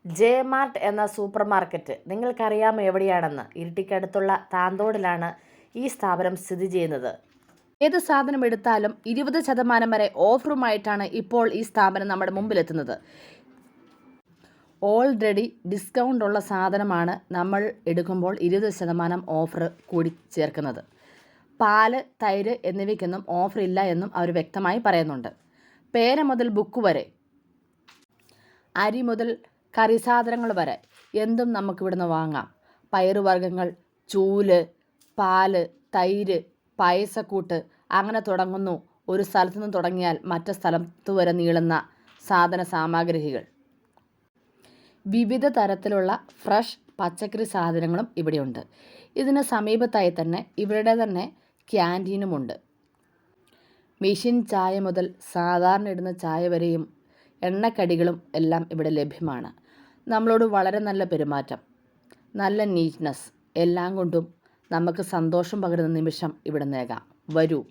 J mart എന്ന super market നിങ്ങൾക്കറിയാമോ എവിടെയാണെന്ന്? ഇരിട്ടിക്കടുത്തുള്ള താന്തോടിലാണ് ഈ സ്ഥാപനം സ്ഥിതി ചെയ്യുന്നത്. ഏത് സാധനം എടുത്താലും 20% വരെ ഓഫറുമായിട്ടാണ് ഇപ്പോൾ ഈ സ്ഥാപനം നമ്മുടെ മുമ്പിലെത്തുന്നത്. ഓൾറെഡി ഡിസ്കൗണ്ട് ഉള്ള സാധനമാണ് നമ്മൾ എടുക്കുമ്പോൾ 20% ഓഫർ കൂടി ചേർക്കുന്നത്. പാല്, തൈര് എന്നിവയ്ക്കൊന്നും ഓഫർ ഇല്ല എന്നും അവർ വ്യക്തമായി പറയുന്നുണ്ട്. പേന മുതൽ ബുക്ക് വരെ, അരി മുതൽ കറി സാധനങ്ങൾ വരെ എന്തും നമുക്കിവിടുന്ന് വാങ്ങാം. പയറുവർഗ്ഗങ്ങൾ, ചൂല്, പാല്, തൈര്, പായസക്കൂട്ട് അങ്ങനെ തുടങ്ങുന്നു. ഒരു സ്ഥലത്തു നിന്ന് തുടങ്ങിയാൽ മറ്റു സ്ഥലത്തു വരെ നീളുന്ന സാധന സാമഗ്രികൾ. വിവിധ തരത്തിലുള്ള ഫ്രഷ് പച്ചക്കറി സാധനങ്ങളും ഇവിടെയുണ്ട്. ഇതിന് സമീപത്തായി തന്നെ ഇവരുടെ തന്നെ ക്യാൻറ്റീനുമുണ്ട്. മെഷീൻ ചായ മുതൽ സാധാരണ ഇടുന്ന ചായ വരെയും എണ്ണക്കടികളും എല്ലാം ഇവിടെ ലഭ്യമാണ്. നമ്മളോട് വളരെ നല്ല പെരുമാറ്റം, നല്ല നീറ്റ്നെസ് എല്ലാം കൊണ്ടും നമുക്ക് സന്തോഷം പകരുന്ന നിമിഷം ഇവിടെ നേകാം. വരൂ.